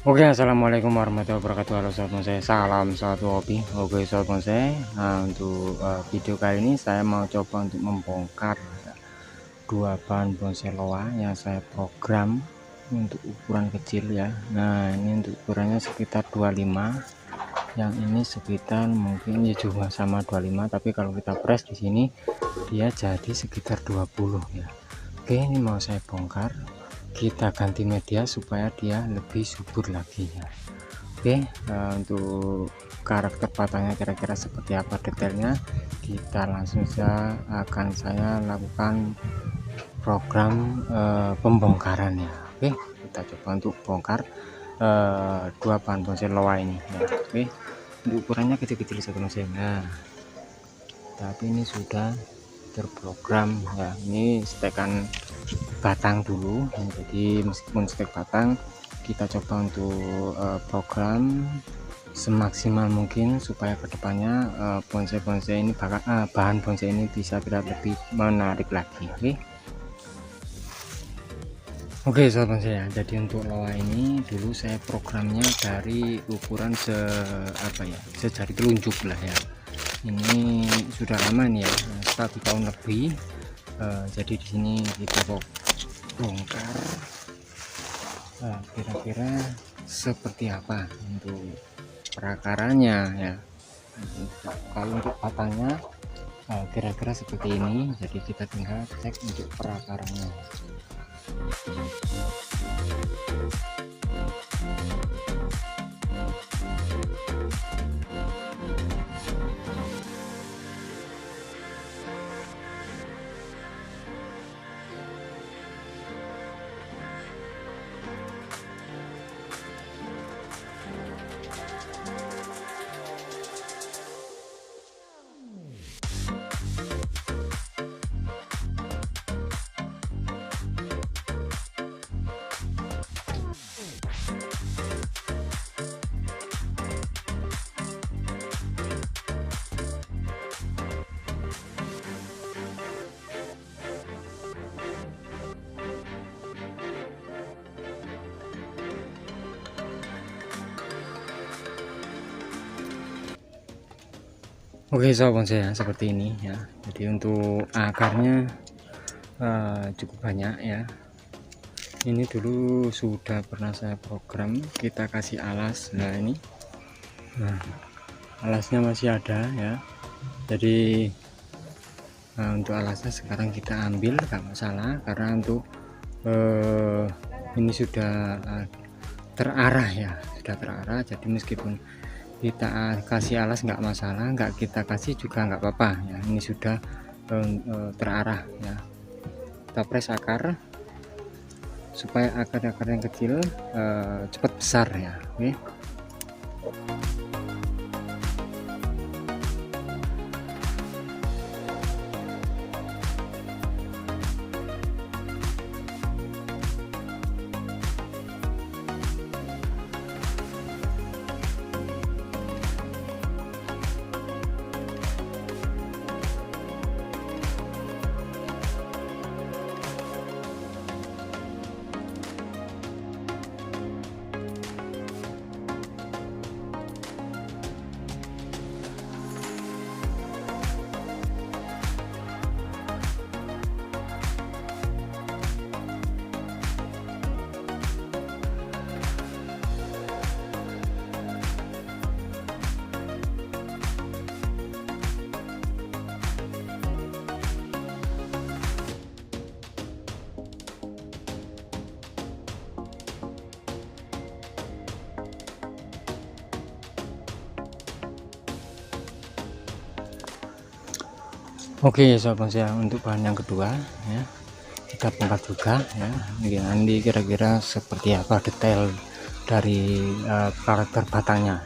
Oke, assalamualaikum warahmatullahi wabarakatuh. Halo sobat bonsai, salam satu hobi. Oke sobat bonsai, untuk video kali ini saya mau coba untuk membongkar dua bahan bonsai loa yang saya program untuk ukuran kecil ya. Nah, ini untuk ukurannya sekitar 25, yang ini sekitar mungkin ya juga sama 25, tapi kalau kita press di sini dia jadi sekitar 20 ya. Oke, ini mau saya bongkar, kita ganti media supaya dia lebih subur lagi ya. Oke, untuk karakter batangnya kira-kira seperti apa detailnya, kita langsung saja akan saya lakukan program pembongkarannya. Oke, kita coba untuk bongkar dua bahan bonsai loa ini ya. Oke, untuk ukurannya kecil-kecil saja. Nah, tapi ini sudah terprogram ya. Ini stekan batang dulu, jadi meskipun stek batang kita coba untuk program semaksimal mungkin supaya kedepannya bonsai-bonsai ini bahan bonsai ini bisa lebih menarik lagi. Oke sobat bonsai ya, jadi untuk loa ini dulu saya programnya dari ukuran sejari telunjuk lah ya. Ini sudah lama nih ya, 1 tahun lebih. Jadi di sini kita bongkar kira-kira seperti apa untuk perakarannya ya. Kalau untuk batangnya kira-kira seperti ini, jadi kita tinggal cek untuk perakarannya. Oke sobat bonsai ya, seperti ini ya. Jadi untuk akarnya cukup banyak ya. Ini dulu sudah pernah saya program, kita kasih alas. Nah ini, nah alasnya masih ada ya. Jadi untuk alasnya sekarang kita ambil, nggak masalah, karena untuk ini sudah terarah ya, sudah terarah. Jadi meskipun kita kasih alas nggak masalah, nggak kita kasih juga nggak apa-apa ya. Ini sudah terarah ya. Kita press akar supaya akar-akar yang kecil cepat besar ya. Oke. Oke sobat bonsai, untuk bahan yang kedua ya kita bongkar juga ya. Nanti kira-kira seperti apa detail dari karakter batangnya.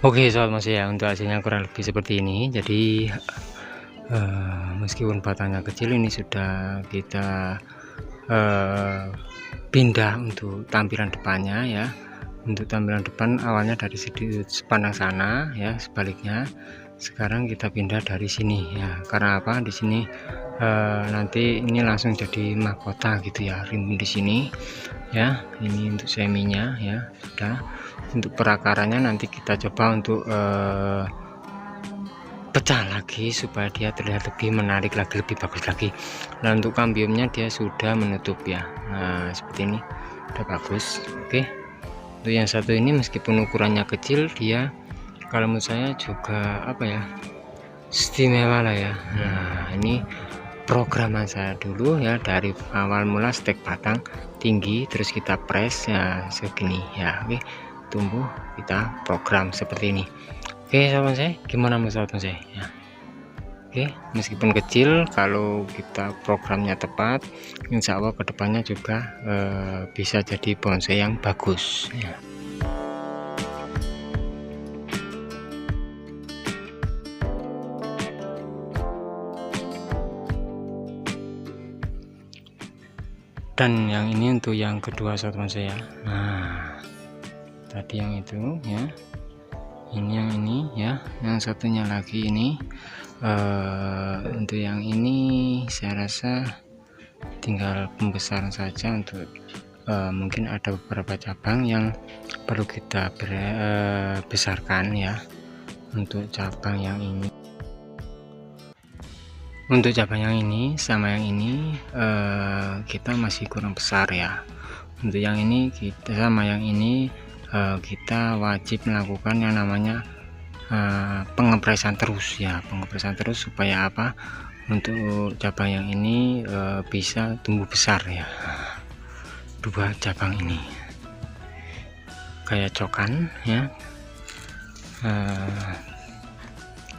Oke sobat bonsai ya, untuk hasilnya kurang lebih seperti ini. Jadi meskipun batangnya kecil, ini sudah kita pindah untuk tampilan depannya ya. Untuk tampilan depan awalnya dari sudut pandang sana ya, sebaliknya sekarang kita pindah dari sini ya. Karena apa, di sini nanti ini langsung jadi mahkota gitu ya, rimbun di sini ya. Ini untuk seminya ya sudah. Untuk perakarannya nanti kita coba untuk pecah lagi supaya dia terlihat lebih menarik lagi, lebih bagus lagi. Nah untuk kambiumnya dia sudah menutup ya, nah seperti ini udah bagus. Oke, untuk yang satu ini meskipun ukurannya kecil, dia kalau menurut saya juga apa ya, istimewa lah ya. Nah ini programan saya dulu ya, dari awal mula stek batang tinggi, terus kita press ya segini ya. Oke, tumbuh kita program seperti ini. Oke sahabat saya, gimana menurut sahabat saya ya? Oke, meskipun kecil, kalau kita programnya tepat, insya Allah kedepannya juga bisa jadi bonsai yang bagus ya. Dan yang ini untuk yang kedua sahabat bonsai ya. Nah tadi yang itu ya, ini yang ini ya, yang satunya lagi ini. Untuk yang ini saya rasa tinggal pembesaran saja. Untuk mungkin ada beberapa cabang yang perlu kita besarkan ya. Untuk cabang yang ini, untuk cabang yang ini sama yang ini kita masih kurang besar ya. Untuk yang ini kita sama yang ini kita wajib melakukan yang namanya pengepresan terus ya, pengepresan terus supaya apa, untuk cabang yang ini bisa tumbuh besar ya. Dua cabang ini kayak cokan ya,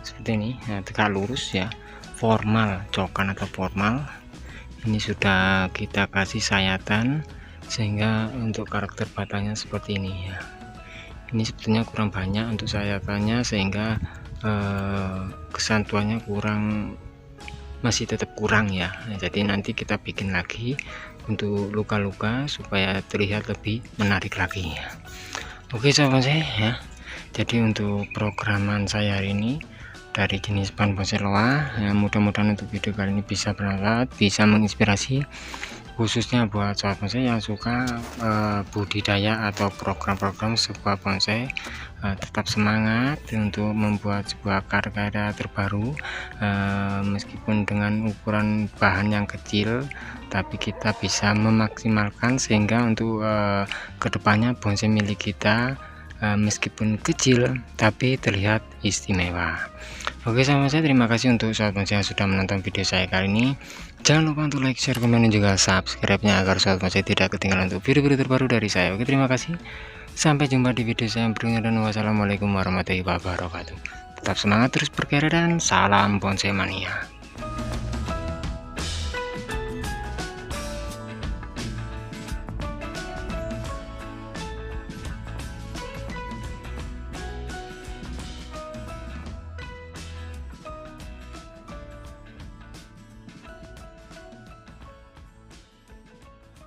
seperti ini ya, tegak lurus ya, formal, cokan atau formal. Ini sudah kita kasih sayatan sehingga untuk karakter batangnya seperti ini ya. Ini sebetulnya kurang banyak untuk sayatannya, sehingga kesantuannya kurang, masih tetap kurang ya. Jadi nanti kita bikin lagi untuk luka-luka supaya terlihat lebih menarik lagi ya. Oke sahabat saya ya, jadi untuk programan saya hari ini dari jenis pan bonsai loa ya, mudah-mudahan untuk video kali ini bisa bermanfaat, bisa menginspirasi, khususnya buat sahabat bonsai yang suka budidaya atau program-program sebuah bonsai. Tetap semangat untuk membuat sebuah karya terbaru, meskipun dengan ukuran bahan yang kecil, tapi kita bisa memaksimalkan sehingga untuk kedepannya bonsai milik kita meskipun kecil tapi terlihat istimewa. Oke sahabat saya, terima kasih untuk sahabat bonsai yang sudah menonton video saya kali ini. Jangan lupa untuk like, share, komen, dan juga subscribe-nya agar sahabat bonsai tidak ketinggalan untuk video-video terbaru dari saya. Oke, terima kasih. Sampai jumpa di video saya berikutnya dan wassalamualaikum warahmatullahi wabarakatuh. Tetap semangat terus berkarya dan salam bonsai mania.